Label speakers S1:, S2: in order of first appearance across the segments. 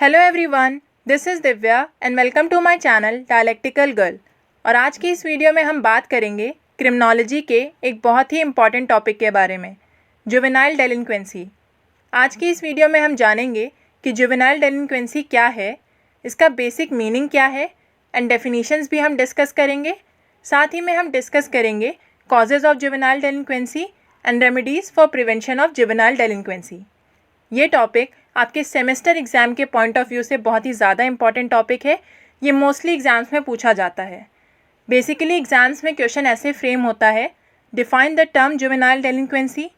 S1: Hello everyone, this is Divya and welcome to my channel dialectical girl. और आज की इस वीडियो में हम बात करेंगे क्रिमिनोलॉजी के एक बहुत ही इम्पॉर्टेंट टॉपिक के बारे में, जुवेनाइल डेलिंक्वेंसी। आज की इस वीडियो में हम जानेंगे कि जुवेनाइल डेलिंक्वेंसी क्या है, इसका बेसिक मीनिंग क्या है एंड डेफिनीशंस भी हम डिस्कस करेंगे। साथ ही में हम डिस्कस करेंगे causes of juvenile delinquency and remedies for prevention of juvenile delinquency. ये टॉपिक आपके सेमेस्टर एग्ज़ाम के पॉइंट ऑफ व्यू से बहुत ही ज़्यादा इंपॉर्टेंट टॉपिक है। ये मोस्टली एग्ज़ाम्स में पूछा जाता है। बेसिकली एग्ज़ाम्स में क्वेश्चन ऐसे फ्रेम होता है, define the term juvenile delinquency,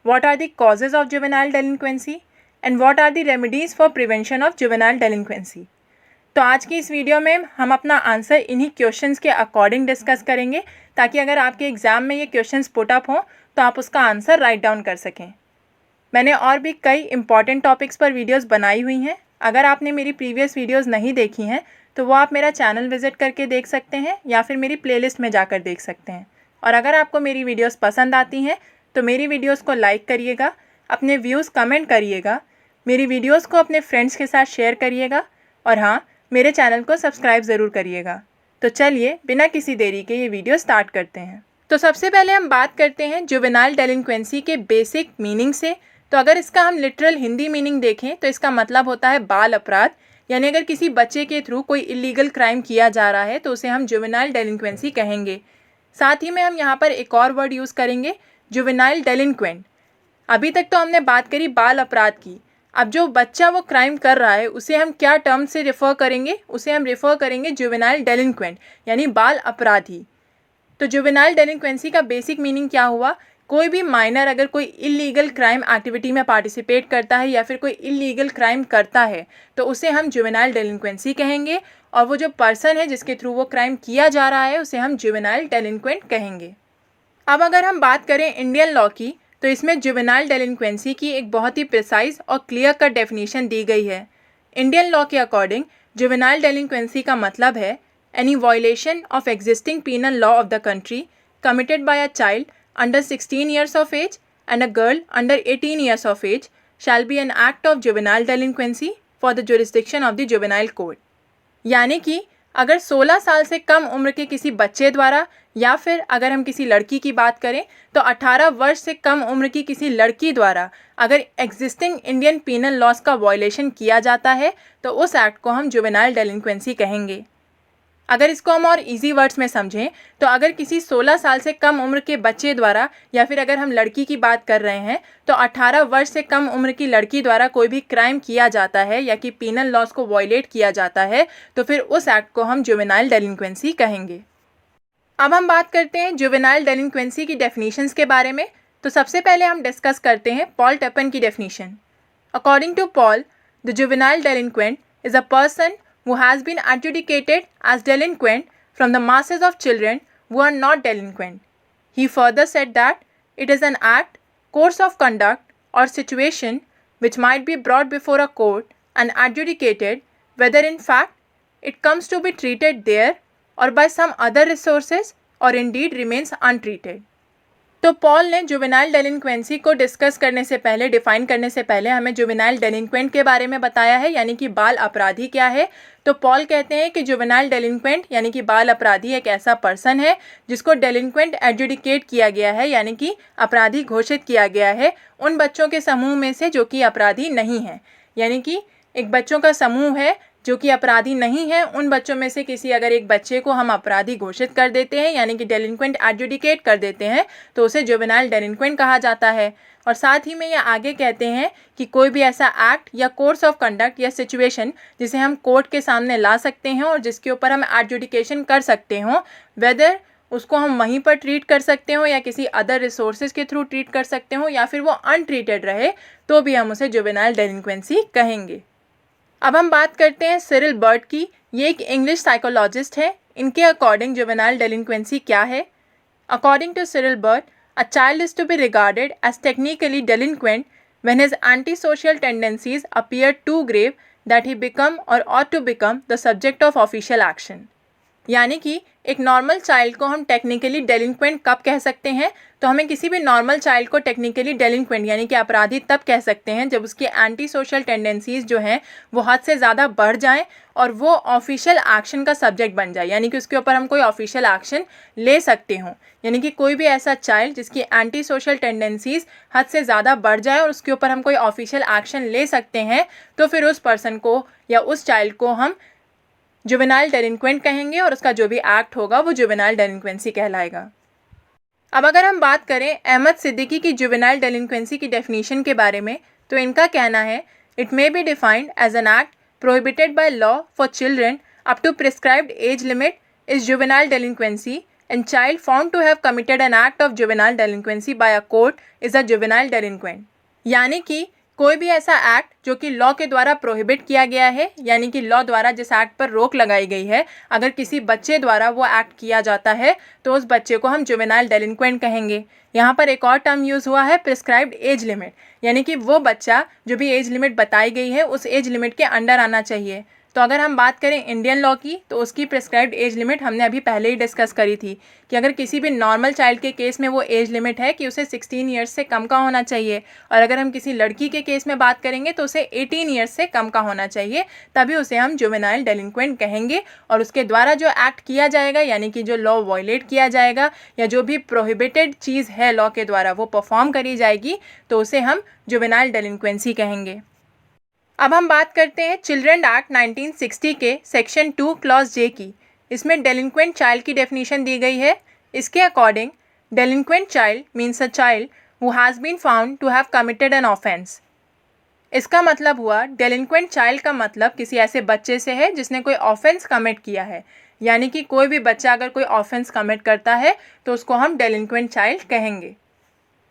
S1: what are the causes of juvenile delinquency and what are the remedies for prevention of juvenile delinquency. तो आज की इस वीडियो में हम अपना आंसर इन्हीं क्वेश्चंस के अकॉर्डिंग डिस्कस करेंगे, ताकि अगर आपके एग्ज़ाम में ये क्वेश्चंस पुट अप हों तो आप उसका आंसर राइट डाउन कर सकें। मैंने और भी कई इंपॉर्टेंट टॉपिक्स पर वीडियोस बनाई हुई हैं। अगर आपने मेरी प्रीवियस वीडियोस नहीं देखी हैं तो वो आप मेरा चैनल विज़िट करके देख सकते हैं या फिर मेरी प्लेलिस्ट में जाकर देख सकते हैं। और अगर आपको मेरी वीडियोस पसंद आती हैं तो मेरी वीडियोस को लाइक करिएगा, अपने व्यूज़ कमेंट करिएगा, मेरी वीडियोस को अपने फ्रेंड्स के साथ शेयर करिएगा और हाँ, मेरे चैनल को सब्सक्राइब ज़रूर करिएगा। तो चलिए बिना किसी देरी के ये वीडियो स्टार्ट करते हैं। तो सबसे पहले हम बात करते हैं जुवेनाइल डेलिंक्वेंसी के बेसिक मीनिंग से। तो अगर इसका हम लिटरल हिंदी मीनिंग देखें तो इसका मतलब होता है बाल अपराध, यानी अगर किसी बच्चे के थ्रू कोई इलीगल क्राइम किया जा रहा है तो उसे हम जुवेनाइल डेलिंक्वेंसी कहेंगे। साथ ही में हम यहाँ पर एक और वर्ड यूज़ करेंगे, जुवेनाइल डेलिंक्वेंट। अभी तक तो हमने बात करी बाल अपराध की। अब जो बच्चा वो क्राइम कर रहा है उसे हम क्या टर्म से रेफ़र करेंगे? उसे हम रेफ़र करेंगे जुवेनाइल डेलिंक्वेंट, यानी बाल अपराधी। तो जुवेनाइल डेलिंक्वेंसी का बेसिक मीनिंग क्या हुआ? कोई भी माइनर अगर कोई इलीगल क्राइम एक्टिविटी में पार्टिसिपेट करता है या फिर कोई इलीगल क्राइम करता है तो उसे हम जुवेनाइल डेलिंक्वेंसी कहेंगे, और वो जो पर्सन है जिसके थ्रू वो क्राइम किया जा रहा है उसे हम जुवेनाइल डेलिंक्वेंट कहेंगे। अब अगर हम बात करें इंडियन लॉ की तो इसमें जुवेनाइल डेलिंक्वेंसी की एक बहुत ही प्रिसाइज और क्लियर कट डेफिनेशन दी गई है। इंडियन लॉ के अकॉर्डिंग जुवेनाइल डेलिंक्वेंसी का मतलब है any violation of existing penal law of the country committed by a child under 16 years of age and a girl under 18 years of age shall be an act of juvenile delinquency for the jurisdiction of the juvenile court। यानी कि अगर 16 साल से कम उम्र के किसी बच्चे द्वारा या फिर अगर हम किसी लड़की की बात करें तो 18 वर्ष से कम उम्र की किसी लड़की द्वारा अगर एग्जिस्टिंग इंडियन पीनल लॉज का वायलेशन किया जाता है तो उस एक्ट को हम जुवेनाइल डेलिंक्वेंसी कहेंगे। अगर इसको हम और इजी वर्ड्स में समझें तो अगर किसी 16 साल से कम उम्र के बच्चे द्वारा या फिर अगर हम लड़की की बात कर रहे हैं तो 18 वर्ष से कम उम्र की लड़की द्वारा कोई भी क्राइम किया जाता है या कि पीनल लॉज को वायलेट किया जाता है तो फिर उस एक्ट को हम जुवेनाइल डेलिंक्वेंसी कहेंगे। अब हम बात करते हैं जुवेनाइल डेलिंक्वेंसी की डेफिनेशंस के बारे में। तो सबसे पहले हम डिस्कस करते हैं पॉल टपन की definition. According to Paul, the juvenile delinquent is a person who has been adjudicated as delinquent from the masses of children who are not delinquent. He further said that it is an act, course of conduct or situation which might be brought before a court and adjudicated whether in fact it comes to be treated there or by some other resources or indeed remains untreated। तो Paul ने juvenile डेलिंक्वेंसी को discuss करने से पहले, define करने से पहले हमें जुवेनाइल डेलिंक्वेंट के बारे में बताया है, यानी कि बाल अपराधी क्या है। तो पॉल कहते हैं कि जुवेनाइल डेलिंक्वेंट यानी कि बाल अपराधी एक ऐसा पर्सन है जिसको डेलिंक्वेंट एडजुडिकेट किया गया है, यानी कि अपराधी घोषित किया गया है उन बच्चों के समूह में से जो कि अपराधी नहीं हैं। यानी कि एक बच्चों का समूह है जो कि अपराधी नहीं है, उन बच्चों में से किसी अगर एक बच्चे को हम अपराधी घोषित कर देते हैं यानी कि डेलिंक्वेंट एडजुडिकेट कर देते हैं तो उसे जुवेनाइल डेलिंक्वेंट कहा जाता है। और साथ ही में ये आगे कहते हैं कि कोई भी ऐसा एक्ट या कोर्स ऑफ कंडक्ट या सिचुएशन जिसे हम कोर्ट के सामने ला सकते हैं और जिसके ऊपर हम एडजुडिकेशन कर सकते हों, वेदर उसको हम वहीं पर ट्रीट कर सकते हो या किसी अदर रिसोर्सेज के थ्रू ट्रीट कर सकते हो या फिर वो अनट्रीटेड रहे, तो भी हम उसे जुवेनाइल डेलिंक्वेंसी कहेंगे। अब हम बात करते हैं सिरिल बर्ड की। ये एक इंग्लिश साइकोलॉजिस्ट है। इनके अकॉर्डिंग जुवेनाइल डेलिंक्वेंसी क्या है? According to Cyril Burt, a child is to be regarded as technically delinquent when his antisocial tendencies appear too grave that he become or ought to become the subject of official action। यानी कि एक normal child को हम technically डेलिंक्वेंट कब कह सकते हैं, तो हमें किसी भी नॉर्मल चाइल्ड को टेक्निकली डेलिंक्वेंट यानी कि अपराधी तब कह सकते हैं जब उसकी एंटी सोशल टेंडेंसीज जो हैं वो हद से ज़्यादा बढ़ जाएं और वो ऑफिशियल एक्शन का सब्जेक्ट बन जाए, यानी कि उसके ऊपर हम कोई ऑफिशियल एक्शन ले सकते हों। यानी कि कोई भी ऐसा चाइल्ड जिसकी एंटी सोशल टेंडेंसीज हद से ज़्यादा बढ़ जाए और उसके ऊपर हम कोई ऑफिशियल एक्शन ले सकते हैं, तो फिर उस पर्सन को या उस चाइल्ड को हम जुवेनाइल डेलिंक्वेंट कहेंगे और उसका जो भी एक्ट होगा वो जुवेनाइल डेलिंक्वेंसी कहलाएगा। अब अगर हम बात करें अहमद सिद्दीकी की जुवेनाइल डेलिंक्वेंसी की डेफिनेशन के बारे में, तो इनका कहना है it may be defined as an act prohibited by law for children up to prescribed age limit is juvenile delinquency, and child found to have committed an act of juvenile delinquency by a court is a juvenile delinquent। यानी कि कोई भी ऐसा act जो कि law के द्वारा prohibit किया गया है, यानी कि लॉ द्वारा जिस एक्ट पर रोक लगाई गई है, अगर किसी बच्चे द्वारा वो एक्ट किया जाता है तो उस बच्चे को हम जुवेनाइल डेलिंक्वेंट कहेंगे। यहाँ पर एक और टर्म यूज़ हुआ है प्रिस्क्राइब्ड एज लिमिट, यानी कि वो बच्चा जो भी एज लिमिट बताई गई है उस एज लिमिट के अंडर आना चाहिए। तो अगर हम बात करें इंडियन लॉ की, तो उसकी प्रिस्क्राइब्ड एज लिमिट हमने अभी पहले ही डिस्कस करी थी कि अगर किसी भी नॉर्मल चाइल्ड के केस में वो एज लिमिट है कि उसे 16 ईयर्स से कम का होना चाहिए, और अगर हम किसी लड़की के केस में बात करेंगे तो उसे 18 ईयर्स से कम का होना चाहिए, तभी उसे हम जुवेनाइल डेलिंक्वेंट कहेंगे। और उसके द्वारा जो एक्ट किया जाएगा, यानी कि जो लॉ वायलेट किया जाएगा या जो भी प्रोहिबिटेड चीज़ है लॉ के द्वारा वो परफॉर्म करी जाएगी, तो उसे हम जुवेनाइल डेलिंक्वेंसी कहेंगे। अब हम बात करते हैं चिल्ड्रन एक्ट 1960 के सेक्शन 2 क्लॉज जे की। इसमें डेलिंक्वेंट चाइल्ड की डेफिनेशन दी गई है। इसके according delinquent child means a child who has been found to have committed an offence. इसका मतलब हुआ डेलिंक्वेंट चाइल्ड का मतलब किसी ऐसे बच्चे से है जिसने कोई ऑफेंस कमिट किया है, यानी कि कोई भी बच्चा अगर कोई ऑफेंस कमिट करता है तो उसको हम डेलिंक्वेंट चाइल्ड कहेंगे।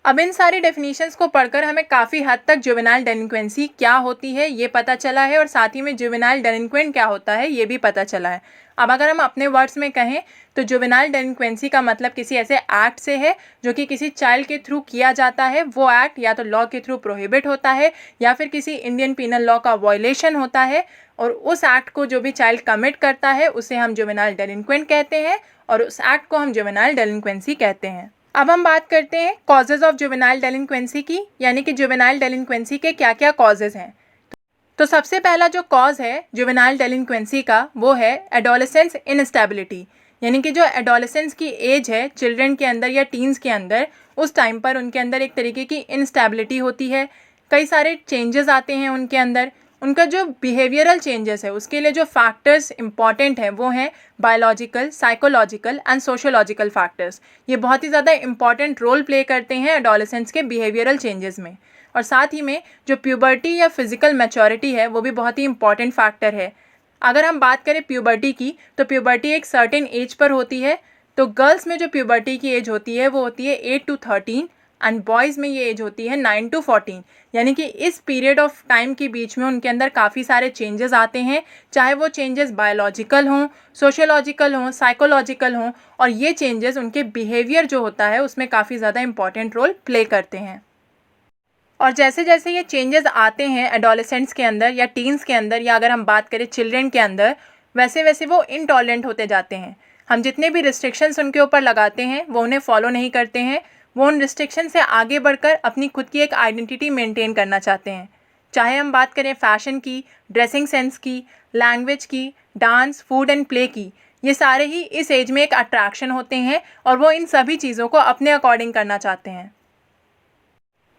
S1: अब इन सारी डेफिनेशंस को पढ़कर हमें काफ़ी हद तक जुवेनाइल डेलिंक्वेंसी क्या होती है ये पता चला है, और साथ ही में जुवेनाइल डेलिंक्वेंट क्या होता है ये भी पता चला है। अब अगर हम अपने वर्ड्स में कहें तो जुवेनाइल डेलिंक्वेंसी का मतलब किसी ऐसे एक्ट से है जो कि किसी चाइल्ड के थ्रू किया जाता है। वो एक्ट या तो लॉ के थ्रू प्रोहिबिट होता है या फिर किसी इंडियन पीनल लॉ का वायलेशन होता है, और उस एक्ट को जो भी चाइल्ड कमिट करता है उसे हम जुवेनाइल डेलिंक्वेंट कहते हैं और उस एक्ट को हम जुवेनाइल डेलिंक्वेंसी कहते हैं। अब हम बात करते हैं कॉजेज़ ऑफ जुवेनाइल डेलिंक्वेंसी की, यानी कि जुवेनाइल डेलिंक्वेंसी के क्या क्या कॉजेज़ हैं। तो सबसे पहला जो कॉज है जुवेनाइल डेलिंक्वेंसी का वो है एडोलेसेंस इनस्टेबिलिटी, यानी कि जो एडोलेसेंस की एज है चिल्ड्रन के अंदर या टीन्स के अंदर, उस टाइम पर उनके अंदर एक तरीके की इनस्टेबिलिटी होती है, कई सारे चेंजेस आते हैं उनके अंदर। उनका जो बिहेवियरल चेंजेस है उसके लिए जो फैक्टर्स इंपॉर्टेंट हैं वो हैं biological, psychological and sociological factors. ये बहुत ही ज़्यादा इंपॉर्टेंट रोल प्ले करते हैं एडोलेसेंट्स के बिहेवियरल चेंजेस में। और साथ ही में जो प्यूबर्टी या फिजिकल मैच्योरिटी है वो भी बहुत ही इंपॉर्टेंट फैक्टर है। अगर हम बात करें प्यूबर्टी की, तो प्यूबर्टी एक सर्टेन एज पर होती है। तो गर्ल्स में जो प्यूबर्टी की एज होती है वो होती है 8 to 13 एंड बॉयज़ में ये एज होती है 9 to 14, यानी कि इस पीरियड ऑफ टाइम के बीच में उनके अंदर काफ़ी सारे चेंजेस आते हैं, चाहे वो चेंजेस बायोलॉजिकल हों, सोशोलॉजिकल हों, साइकोलॉजिकल हों, और ये चेंजेस उनके बिहेवियर जो होता है उसमें काफ़ी ज़्यादा इंपॉर्टेंट रोल प्ले करते हैं। और जैसे जैसे ये चेंजेस आते हैं एडोलेसेंट्स के अंदर या टीन्स के अंदर, या अगर हम बात करें चिल्ड्रन के अंदर, वैसे वैसे वो इनटॉलरेंट होते जाते हैं। हम जितने भी रिस्ट्रिक्शंस उनके ऊपर लगाते हैं वो उन्हें फॉलो नहीं करते हैं। वो उन रिस्ट्रिक्शन से आगे बढ़कर अपनी खुद की एक आइडेंटिटी मेंटेन करना चाहते हैं, चाहे हम बात करें फैशन की, ड्रेसिंग सेंस की, लैंग्वेज की, डांस, फूड एंड प्ले की। ये सारे ही इस एज में एक अट्रैक्शन होते हैं और वो इन सभी चीज़ों को अपने अकॉर्डिंग करना चाहते हैं।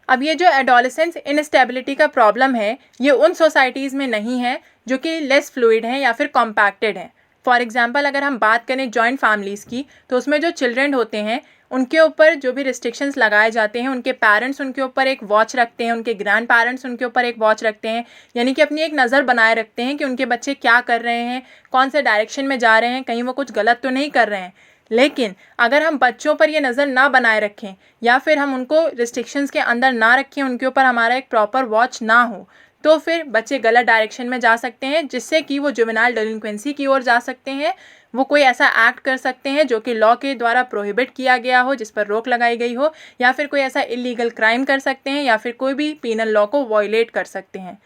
S1: अब ये जो एडोलेसेंस इनस्टेबिलिटी का प्रॉब्लम है ये उन सोसाइटीज़ में नहीं है जो कि लेस फ्लूइड हैं या फिर कॉम्पैक्टेड हैं। फॉर एग्जांपल अगर हम बात करें जॉइंट फैमिलीज़ की, तो उसमें जो चिल्ड्रन होते हैं उनके ऊपर जो भी रिस्ट्रिक्शंस लगाए जाते हैं, उनके पेरेंट्स उनके ऊपर एक वॉच रखते हैं, उनके ग्रैंड पेरेंट्स उनके ऊपर एक वॉच रखते हैं, यानी कि अपनी एक नज़र बनाए रखते हैं कि उनके बच्चे क्या कर रहे हैं, कौन से डायरेक्शन में जा रहे हैं, कहीं वो कुछ गलत तो नहीं कर रहे हैं। लेकिन अगर हम बच्चों पर ये नज़र ना बनाए रखें या फिर हम उनको रिस्ट्रिक्शंस के अंदर ना रखें, उनके ऊपर हमारा एक प्रॉपर वॉच ना हो, तो फिर बच्चे गलत डायरेक्शन में जा सकते हैं, जिससे कि वो जुवेनाइल डेलिंक्वेंसी की ओर जा सकते हैं। वो कोई ऐसा एक्ट कर सकते हैं जो कि लॉ के द्वारा प्रोहिबिट किया गया हो, जिस पर रोक लगाई गई हो, या फिर कोई ऐसा इलीगल क्राइम कर सकते हैं, या फिर कोई भी पीनल लॉ को वायलेट कर सकते हैं।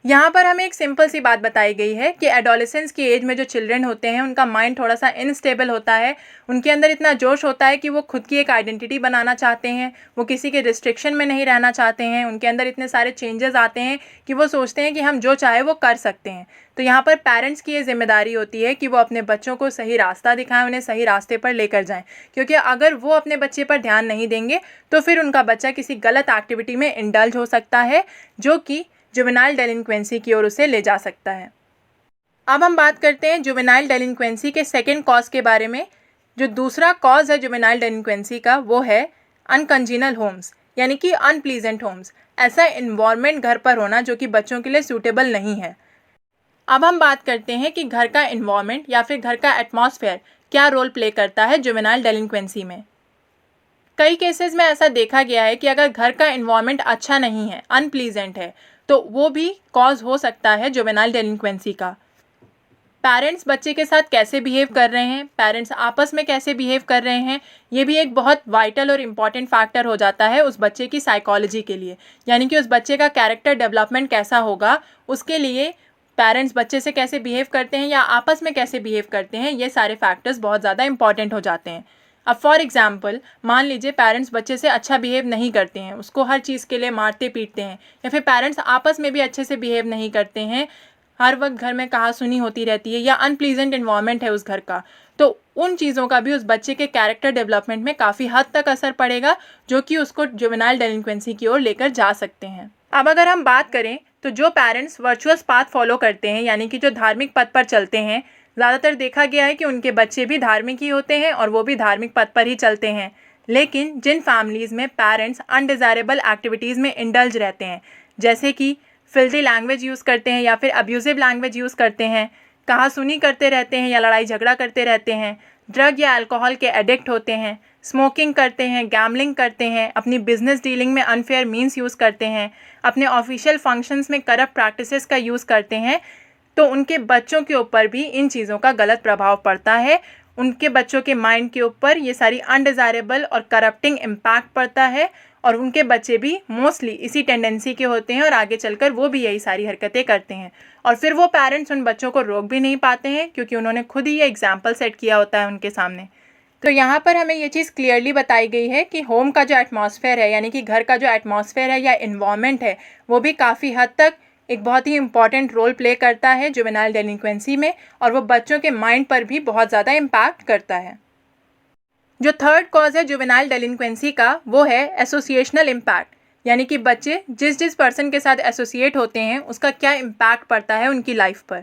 S1: यहाँ पर हमें एक सिंपल सी बात बताई गई है कि एडोलेसेंस की एज में जो चिल्ड्रन होते हैं उनका माइंड थोड़ा सा इनस्टेबल होता है, उनके अंदर इतना जोश होता है कि वो खुद की एक आइडेंटिटी बनाना चाहते हैं, वो किसी के रिस्ट्रिक्शन में नहीं रहना चाहते हैं, उनके अंदर इतने सारे चेंजेस आते हैं कि वो सोचते हैं कि हम जो चाहे वो कर सकते हैं। तो यहाँ पर पेरेंट्स की ये जिम्मेदारी होती है कि वो अपने बच्चों को सही रास्ता दिखाएं, उन्हें सही रास्ते पर लेकर जाएं, क्योंकि अगर वो अपने बच्चे पर ध्यान नहीं देंगे तो फिर उनका बच्चा किसी गलत एक्टिविटी में इंडल्ज हो सकता है, जो कि जुवेनाइल डेलिंक्वेंसी की ओर उसे ले जा सकता है। अब हम बात करते हैं जुवेनाइल डेलिंक्वेंसी के सेकेंड कॉज के बारे में। जो दूसरा कॉज है जुवेनाइल डेलिंक्वेंसी का वो है अनकंजीनल होम्स, यानी कि अनप्लीजेंट होम्स, ऐसा इन्वायरमेंट घर पर होना जो कि बच्चों के लिए सूटेबल नहीं है। अब हम बात करते हैं कि घर का इन्वायरमेंट या फिर घर का एटमॉस्फेयर क्या रोल प्ले करता है जुवेनाइल डेलिंक्वेंसी में। कई केसेस में ऐसा देखा गया है कि अगर घर का इन्वायरमेंट अच्छा नहीं है, अनप्लीजेंट है, तो वो भी कॉज हो सकता है जुवेनाइल डेलिंक्वेंसी का। पेरेंट्स बच्चे के साथ कैसे बिहेव कर रहे हैं, पेरेंट्स आपस में कैसे बिहेव कर रहे हैं, ये भी एक बहुत वाइटल और इम्पॉर्टेंट फैक्टर हो जाता है उस बच्चे की साइकोलॉजी के लिए। यानी कि उस बच्चे का कैरेक्टर डेवलपमेंट कैसा होगा, उसके लिए पेरेंट्स बच्चे से कैसे बिहेव करते हैं या आपस में कैसे बिहेव करते हैं, ये सारे फैक्टर्स बहुत ज़्यादा इंपॉर्टेंट हो जाते हैं। अब फॉर एग्जाम्पल मान लीजिए पेरेंट्स बच्चे से अच्छा बिहेव नहीं करते हैं, उसको हर चीज़ के लिए मारते पीटते हैं, या फिर पेरेंट्स आपस में भी अच्छे से बिहेव नहीं करते हैं, हर वक्त घर में कहासुनी होती रहती है या अनप्लीजेंट इन्वायरमेंट है उस घर का, तो उन चीज़ों का भी उस बच्चे के कैरेक्टर डेवलपमेंट में काफ़ी हद तक असर पड़ेगा, जो कि उसको जुवेनाइल डेलिंक्वेंसी की ओर लेकर जा सकते हैं। अब अगर हम बात करें तो जो पेरेंट्स वर्चुअस पाथ फॉलो करते हैं, यानी कि जो धार्मिक पथ पर चलते हैं, ज़्यादातर देखा गया है कि उनके बच्चे भी धार्मिक ही होते हैं और वो भी धार्मिक पथ पर ही चलते हैं। लेकिन जिन फैमिलीज़ में पेरेंट्स अनडिज़ायरेबल एक्टिविटीज़ में इंडल्ज रहते हैं, जैसे कि फिल्दी लैंग्वेज यूज़ करते हैं या फिर अब्यूजिव लैंग्वेज यूज़ करते हैं, कहासुनी करते रहते हैं या लड़ाई झगड़ा करते रहते हैं, ड्रग या अल्कोहल के एडिक्ट होते हैं, स्मोकिंग करते हैं, गैमलिंग करते हैं, अपनी बिजनेस डीलिंग में अनफेयर मीन्स यूज़ करते हैं, अपने ऑफिशियल फंक्शंस में करप्ट प्रैक्टिसेस का यूज़ करते हैं, तो उनके बच्चों के ऊपर भी इन चीज़ों का गलत प्रभाव पड़ता है। उनके बच्चों के माइंड के ऊपर ये सारी अनडिज़ायरेबल और करप्टिंग इम्पैक्ट पड़ता है और उनके बच्चे भी मोस्टली इसी टेंडेंसी के होते हैं और आगे चलकर वो भी यही सारी हरकतें करते हैं। और फिर वो पेरेंट्स उन बच्चों को रोक भी नहीं पाते हैं, क्योंकि उन्होंने खुद ही ये एग्जाम्पल सेट किया होता है उनके सामने। तो यहाँ पर हमें ये चीज़ क्लियरली बताई गई है कि होम का जो एटमॉस्फेयर है, यानी कि घर का जो एटमॉस्फेयर है या इन्वायरमेंट है, वो भी काफ़ी हद तक एक बहुत ही इंपॉर्टेंट रोल प्ले करता है जुवेनाइल डेलिंक्वेंसी में, और वो बच्चों के माइंड पर भी बहुत ज़्यादा इम्पैक्ट करता है। जो थर्ड कॉज है जुवेनाइल डेलिंक्वेंसी का वो है एसोसिएशनल इम्पैक्ट, यानी कि बच्चे जिस जिस पर्सन के साथ एसोसिएट होते हैं उसका क्या इम्पैक्ट पड़ता है उनकी लाइफ पर।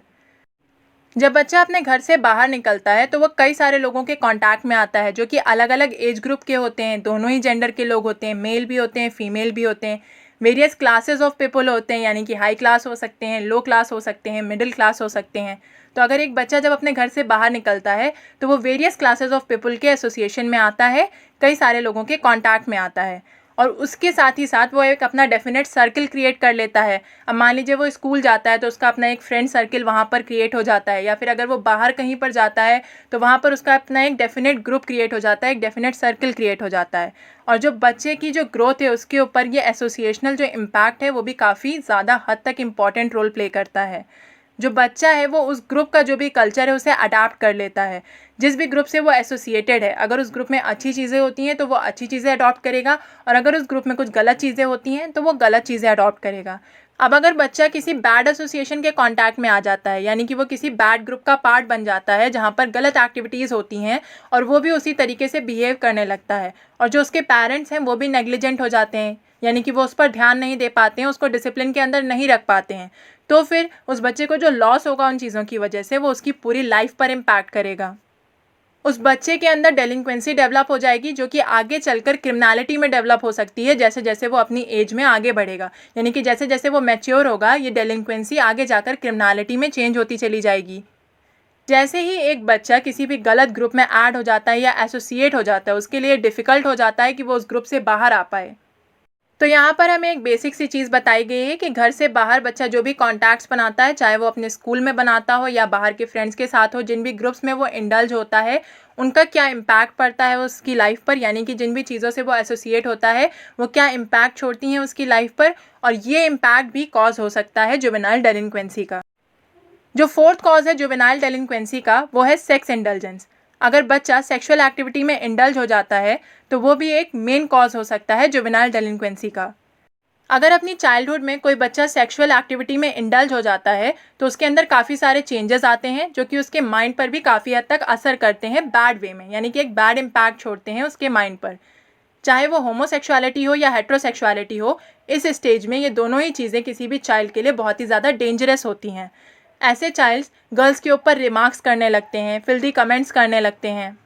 S1: जब बच्चा अपने घर से बाहर निकलता है तो वो कई सारे लोगों के कांटेक्ट में आता है, जो कि अलग अलग एज ग्रुप के होते हैं, दोनों ही जेंडर के लोग होते हैं, मेल भी होते हैं, फीमेल भी होते हैं, वेरियस क्लासेस ऑफ पीपल होते हैं, यानी कि हाई क्लास हो सकते हैं, लो क्लास हो सकते हैं, मिडिल क्लास हो सकते हैं। तो अगर एक बच्चा जब अपने घर से बाहर निकलता है तो वो वेरियस क्लासेस ऑफ पीपल के एसोसिएशन में आता है, कई सारे लोगों के कांटेक्ट में आता है, और उसके साथ ही साथ वो एक अपना डेफिनेट सर्कल क्रिएट कर लेता है। अब मान लीजिए वो स्कूल जाता है तो उसका अपना एक फ्रेंड सर्कल वहाँ पर क्रिएट हो जाता है, या फिर अगर वो बाहर कहीं पर जाता है तो वहाँ पर उसका अपना एक डेफिनेट ग्रुप क्रिएट हो जाता है, एक डेफिनेट सर्कल क्रिएट हो जाता है। और जो बच्चे की जो ग्रोथ है उसके ऊपर ये एसोसिएशनल जो इम्पैक्ट है वो भी काफ़ी ज़्यादा हद तक इम्पॉर्टेंट रोल प्ले करता है। जो बच्चा है वो उस ग्रुप का जो भी कल्चर है उसे अडाप्ट कर लेता है, जिस भी ग्रुप से वो एसोसिएटेड है। अगर उस ग्रुप में अच्छी चीज़ें होती हैं तो वो अच्छी चीज़ें अडॉप्ट करेगा, और अगर उस ग्रुप में कुछ गलत चीज़ें होती हैं तो वो गलत चीज़ें अडॉप्ट करेगा। अब अगर बच्चा किसी बैड एसोसिएशन के कांटेक्ट में आ जाता है, यानी कि वो किसी बैड ग्रुप का पार्ट बन जाता है जहाँ पर गलत एक्टिविटीज़ होती हैं, और वो भी उसी तरीके से बिहेव करने लगता है, और जो उसके पेरेंट्स हैं वो भी नेग्लिजेंट हो जाते हैं, यानी कि वो उस पर ध्यान नहीं दे पाते हैं, उसको डिसिप्लिन के अंदर नहीं रख पाते हैं, तो फिर उस बच्चे को जो लॉस होगा उन चीज़ों की वजह से वो उसकी पूरी लाइफ पर इम्पैक्ट करेगा। उस बच्चे के अंदर डेलिंक्वेंसी डेवलप हो जाएगी, जो कि आगे चलकर क्रिमिनलिटी में डेवलप हो सकती है जैसे जैसे वो अपनी एज में आगे बढ़ेगा। यानी कि जैसे जैसे वो मैच्योर होगा ये डेलिंक्वेंसी आगे जाकर क्रिमिनलिटी में चेंज होती चली जाएगी। जैसे ही एक बच्चा किसी भी गलत ग्रुप में ऐड हो जाता है या एसोसिएट हो जाता है, उसके लिए डिफ़िकल्ट हो जाता है कि वो उस ग्रुप से बाहर आ पाए। तो यहाँ पर हमें एक बेसिक सी चीज़ बताई गई है कि घर से बाहर बच्चा जो भी कॉन्टैक्ट्स बनाता है, चाहे वो अपने स्कूल में बनाता हो या बाहर के फ्रेंड्स के साथ हो, जिन भी ग्रुप्स में वो इंडल्ज होता है, उनका क्या इम्पैक्ट पड़ता है उसकी लाइफ पर, यानी कि जिन भी चीज़ों से वो एसोसिएट होता है वो क्या इम्पैक्ट छोड़ती हैं उसकी लाइफ पर, और ये इम्पैक्ट भी कॉज हो सकता है जुवेनाइल डेलिंक्वेंसी का। जो फोर्थ कॉज है जुवेनाइल डेलिंक्वेंसी का वो है सेक्स इंडल्जेंस। अगर बच्चा सेक्सुअल एक्टिविटी में इंडल्ज हो जाता है तो वो भी एक मेन कॉज हो सकता है जुवेनाइल डेलिंक्वेंसी का। अगर अपनी चाइल्डहुड में कोई बच्चा सेक्सुअल एक्टिविटी में इंडल्ज हो जाता है तो उसके अंदर काफ़ी सारे चेंजेस आते हैं जो कि उसके माइंड पर भी काफ़ी हद तक असर करते हैं बैड वे में, यानी कि एक बैड इम्पैक्ट छोड़ते हैं उसके माइंड पर। चाहे वो होमोसेक्सुअलिटी हो या हेट्रोसेक्सुअलिटी हो, इस स्टेज में ये दोनों ही चीज़ें किसी भी चाइल्ड के लिए बहुत ही ज़्यादा डेंजरस होती हैं। ऐसे चाइल्ड्स गर्ल्स के ऊपर रिमार्क्स करने लगते हैं, फिल्दी कमेंट्स करने लगते हैं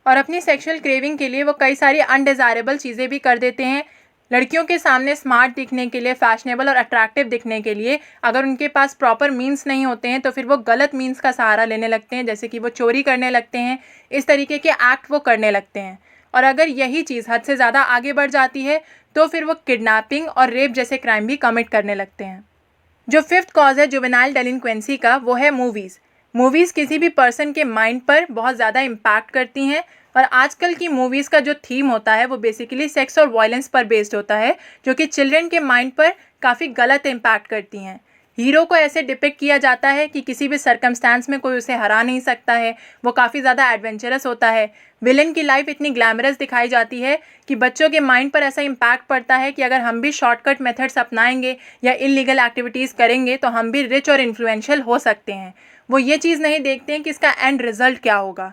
S1: और अपनी सेक्सुअल क्रेविंग के लिए वो कई सारी अनडिज़ायरेबल चीज़ें भी कर देते हैं। लड़कियों के सामने स्मार्ट दिखने के लिए, फैशनेबल और अट्रैक्टिव दिखने के लिए अगर उनके पास प्रॉपर मीन्स नहीं होते हैं तो फिर वो गलत मीन्स का सहारा लेने लगते हैं, जैसे कि वो चोरी करने लगते हैं, इस तरीके के एक्ट वो करने लगते हैं। और अगर यही चीज़ हद से ज़्यादा आगे बढ़ जाती है तो फिर वो किडनैपिंग और रेप जैसे क्राइम भी कमिट करने लगते हैं। जो फिफ्थ कॉज है जुवेनाइल डेलिंक्वेंसी का वो है मूवीज़। मूवीज़ किसी भी पर्सन के माइंड पर बहुत ज़्यादा इम्पैक्ट करती हैं और आजकल की मूवीज़ का जो थीम होता है वो बेसिकली सेक्स और वायलेंस पर बेस्ड होता है, जो कि चिल्ड्रन के माइंड पर काफ़ी गलत इम्पैक्ट करती हैं। हीरो को ऐसे डिपिक्ट किया जाता है कि किसी भी सर्कमस्टांस में कोई उसे हरा नहीं सकता है, वो काफ़ी ज़्यादा एडवेंचरस होता है। विलन की लाइफ इतनी ग्लैमरस दिखाई जाती है कि बच्चों के माइंड पर ऐसा इम्पैक्ट पड़ता है कि अगर हम भी शॉर्टकट मेथड्स अपनाएंगे या इलीगल एक्टिविटीज़ करेंगे तो हम भी रिच और इन्फ्लुएंशियल हो सकते हैं। वो ये चीज़ नहीं देखते हैं कि इसका एंड रिजल्ट क्या होगा।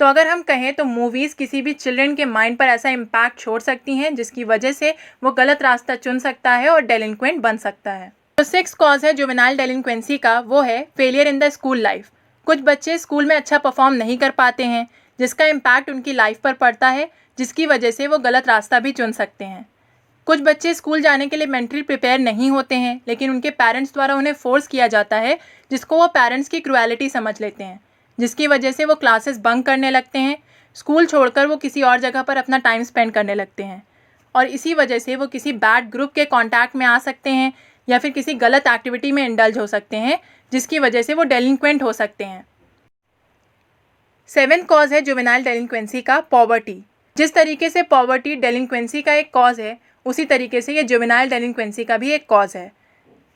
S1: तो अगर हम कहें तो मूवीज़ किसी भी चिल्ड्रन के माइंड पर ऐसा इम्पैक्ट छोड़ सकती हैं जिसकी वजह से वो गलत रास्ता चुन सकता है और डेलिंक्वेंट बन सकता है। जो सिक्स्थ कॉज है जुवेनाइल डेलिंक्वेंसी का वो है failure in the school life. कुछ बच्चे स्कूल में अच्छा परफॉर्म नहीं कर पाते हैं जिसका इम्पैक्ट उनकी लाइफ पर पड़ता है, जिसकी वजह से वो गलत रास्ता भी चुन सकते हैं। कुछ बच्चे स्कूल जाने के लिए मेंटली प्रिपेयर नहीं होते हैं लेकिन उनके पेरेंट्स द्वारा उन्हें फोर्स किया जाता है, जिसको वो पेरेंट्स की क्रुएलिटी समझ लेते हैं, जिसकी वजह से वो क्लासेस बंक करने लगते हैं, स्कूल छोड़कर वो किसी और जगह पर अपना टाइम स्पेंड करने लगते हैं और इसी वजह से वो किसी बैड ग्रुप के कांटेक्ट में आ सकते हैं या फिर किसी गलत एक्टिविटी में इंडल्ज हो सकते हैं, जिसकी वजह से वो डेलिंक्वेंट हो सकते हैं। सेवेंथ कॉज है जुवेनाइल डेलिंक्वेंसी का पॉवर्टी। जिस तरीके से पॉवर्टी डेलिंक्वेंसी का एक कॉज है उसी तरीके से ये जुवेनाइल डेलिंक्वेंसी का भी एक कॉज है।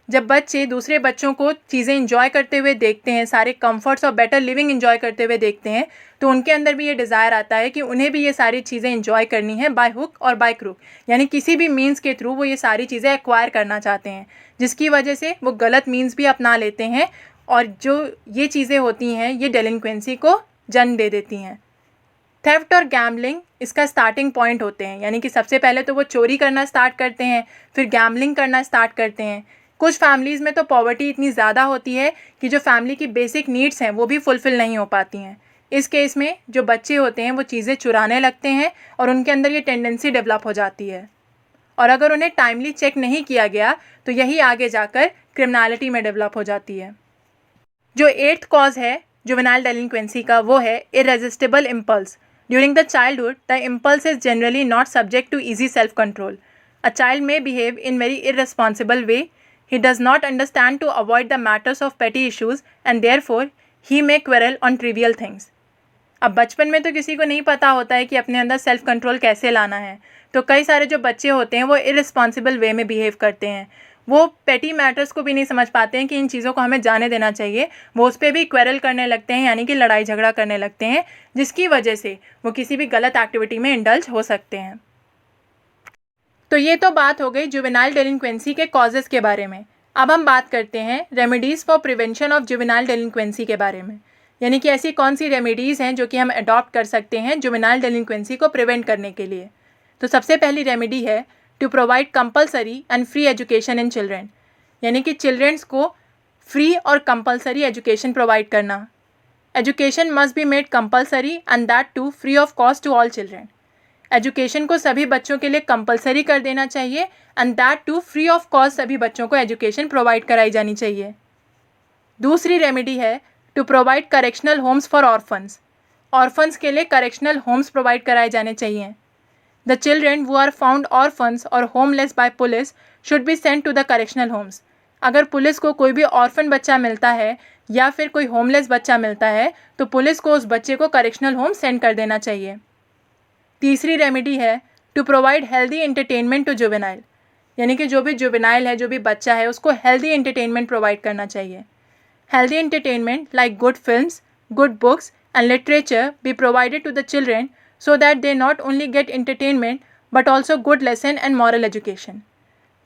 S1: जब बच्चे दूसरे बच्चों को चीज़ें इंजॉय करते हुए देखते हैं, सारे कंफर्ट्स और बेटर लिविंग इंजॉय करते हुए देखते हैं, तो उनके अंदर भी ये डिज़ायर आता है कि उन्हें भी ये सारी चीज़ें इंजॉय करनी है बाय हुक और बाय क्रूक, यानी किसी भी मीन्स के थ्रू वो ये सारी चीज़ें एक्वायर करना चाहते हैं, जिसकी वजह से वो गलत मीन्स भी अपना लेते हैं और जो ये चीज़ें होती हैं ये डेलिंक्वेंसी को जन्म दे देती हैं। थेफ्ट और गैम्बलिंग इसका स्टार्टिंग पॉइंट होते हैं, यानी कि सबसे पहले तो वो चोरी करना स्टार्ट करते हैं, फिर गैम्बलिंग करना स्टार्ट करते हैं। कुछ फैमिलीज़ में तो पॉवर्टी इतनी ज़्यादा होती है कि जो फैमिली की बेसिक नीड्स हैं वो भी फुलफ़िल नहीं हो पाती हैं। इस केस में जो बच्चे होते हैं वो चीज़ें चुराने लगते हैं और उनके अंदर ये टेंडेंसी डेवलप हो जाती है और अगर उन्हें टाइमली चेक नहीं किया गया तो यही आगे जाकर क्रिमिनलिटी में डेवलप हो जाती है। जो एट्थ कॉज है जुवेनाइल डेलिंक्वेंसी का वो है irresistible impulse. During the childhood the impulse is generally not subject to easy self control. A child may behave in very irresponsible way. He does not understand to avoid the matters of petty issues and therefore he may quarrel on trivial things. अब बचपन में तो किसी को नहीं पता होता है कि अपने अंदर सेल्फ कंट्रोल कैसे लाना है, तो कई सारे जो बच्चे होते हैं वो इररिस्पॉन्सिबल वे में बिहेव करते हैं। वो पेटी मैटर्स को भी नहीं समझ पाते हैं कि इन चीज़ों को हमें जाने देना चाहिए, वो उस पर भी क्वेरल करने लगते हैं, यानी कि लड़ाई झगड़ा करने लगते हैं, जिसकी वजह से वो किसी भी गलत एक्टिविटी में इंडल्ज हो सकते हैं। तो ये तो बात हो गई जुवेनाइल डेलिंक्वेंसी के कॉजेज़ के बारे में। अब हम बात करते हैं remedies for prevention of juvenile delinquency के बारे में, यानी कि ऐसी कौन सी रेमेडीज़ हैं जो कि हम अडॉप्ट कर सकते हैं जुवेनाइल डेलिंक्वेंसी को प्रिवेंट करने के लिए। तो सबसे पहली रेमेडी है to provide compulsory and free education in children, यानी कि चिल्ड्रेंस को फ्री और कंपलसरी एजुकेशन प्रोवाइड करना। Education must be made compulsory and that too free of cost to all children. Education को सभी बच्चों के लिए कंपलसरी कर देना चाहिए and that too free of cost सभी बच्चों को एजुकेशन प्रोवाइड कराई जानी चाहिए। दूसरी रेमेडी है to provide correctional homes for orphans. Orphans के लिए करेक्शनल होम्स प्रोवाइड कराए जाने चाहिए। The children who are found orphans or homeless by police should be sent to the correctional homes. अगर पुलिस को कोई भी ऑर्फन बच्चा मिलता है या फिर कोई होमलेस बच्चा मिलता है तो पुलिस को उस बच्चे को करेक्शनल होम सेंड कर देना चाहिए। तीसरी रेमेडी है to provide healthy entertainment to juvenile, यानी कि जो भी जुवेनाइल है, जो भी बच्चा है, उसको हेल्दी एंटरटेनमेंट प्रोवाइड करना चाहिए। Healthy entertainment like good films, good books and literature be provided to the children so that they not only get entertainment but also good lesson and moral education.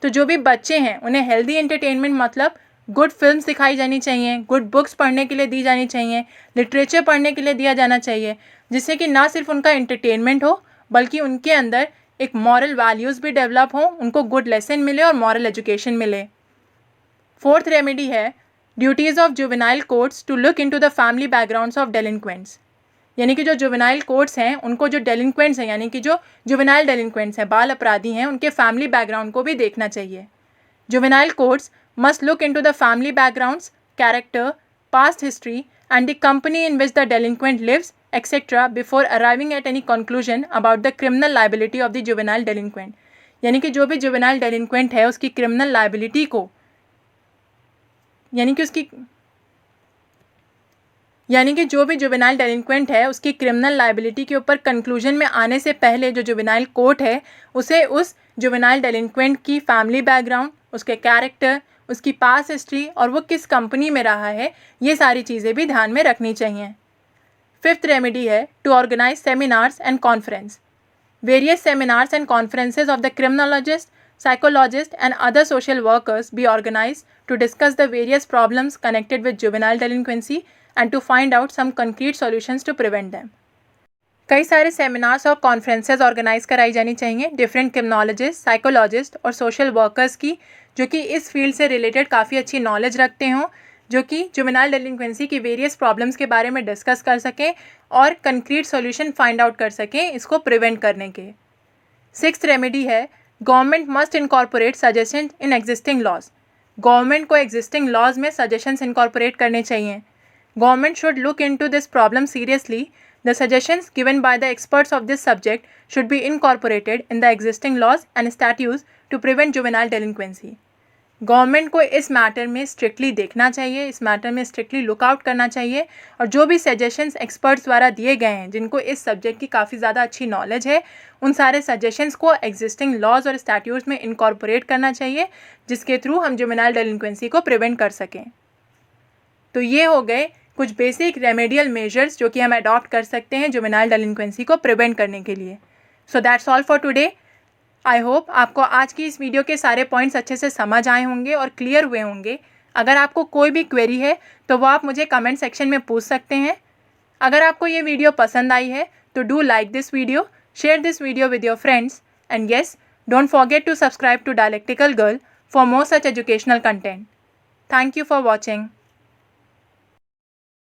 S1: तो जो भी बच्चे हैं उन्हें healthy entertainment मतलब good films दिखाई जानी चाहिए, गुड बुक्स पढ़ने के लिए दी जानी चाहिए, लिटरेचर पढ़ने के लिए दिया जाना चाहिए, जिससे कि ना सिर्फ उनका एंटरटेनमेंट हो बल्कि उनके अंदर एक मॉरल वैल्यूज़ भी डेवलप हो, उनको गुड लेसन मिले और मॉरल एजुकेशन मिले। फोर्थ रेमेडी है duties of juvenile courts to look into the family backgrounds of delinquents, यानी कि जो जुवेनाइल कोर्ट्स हैं उनको जो डेलिंक्वेंट्स हैं, यानी कि जो जुवेनाइल डेलिंक्वेंट्स हैं, बाल अपराधी हैं, उनके फैमिली बैकग्राउंड को भी देखना चाहिए। Juvenile courts must look into the family backgrounds, character, past history and the company in which the delinquent lives etcetera before arriving at any conclusion about the criminal liability of the juvenile delinquent, यानी कि जो भी juvenile डेलिंक्वेंट है उसकी criminal liability को, यानी कि जो भी जुवेनाइल डेलिंक्वेंट है उसकी क्रिमिनल लायबिलिटी के ऊपर कंक्लूजन में आने से पहले जो जुवेनाइल कोर्ट है उसे उस जुवेनाइल डेलिंक्वेंट की फैमिली बैकग्राउंड, उसके कैरेक्टर, उसकी पास्ट हिस्ट्री और वो किस कंपनी में रहा है, ये सारी चीज़ें भी ध्यान में रखनी चाहिए। फिफ्थ रेमेडी है to organise seminars and conference. Various seminars and conferences of the criminologist, psychologists and other social workers be organized to discuss the various problems connected with juvenile delinquency and to find out some concrete solutions to prevent them. कई सारे seminars और conferences organise कराई जानी चाहिए different criminologist, psychologist और social workers की, जो कि इस फील्ड से रिलेटेड काफ़ी अच्छी नॉलेज रखते हों, जो कि जुवेनाइल डेलिंक्वेंसी की वेरियस प्रॉब्लम्स के बारे में डिस्कस कर सकें और कंक्रीट सॉल्यूशन फाइंड आउट कर सकें इसको प्रिवेंट करने के। सिक्स्थ रेमेडी है government must incorporate suggestion in existing laws. Government को एग्जिस्टिंग लॉज में सजेशंस इनकॉर्पोरेट करने चाहिए। Government should look into this problem seriously. The suggestions given by the experts of this subject should be incorporated in the existing laws and statutes to prevent juvenile delinquency. Government को इस matter में strictly देखना चाहिए, इस matter में strictly lookout करना चाहिए और जो भी सजेशंस एक्सपर्ट्स द्वारा दिए गए हैं, जिनको इस सब्जेक्ट की काफ़ी ज़्यादा अच्छी नॉलेज है, उन सारे सजेशंस को एग्जिस्टिंग लॉज और स्टैट्यूट्स में इनकॉर्पोरेट करना चाहिए, जिसके थ्रू हम जुवेनाइल डेलिंक्वेंसी को प्रिवेंट कर सकें। तो ये हो गए कुछ बेसिक रेमेडियल मेजर्स जो कि हम अडॉप्ट कर सकते हैं जुवेनाइल डेलिंक्वेंसी को प्रिवेंट करने के लिए। So that's all for today. I hope आपको आज की इस वीडियो के सारे पॉइंट्स अच्छे से समझ आए होंगे और क्लियर हुए होंगे। अगर आपको कोई भी क्वेरी है तो वो आप मुझे कमेंट सेक्शन में पूछ सकते हैं। अगर आपको ये वीडियो पसंद आई है तो do like this video, share this video with your friends and yes, don't forget to subscribe to dialectical girl for more such educational content. Thank you for watching.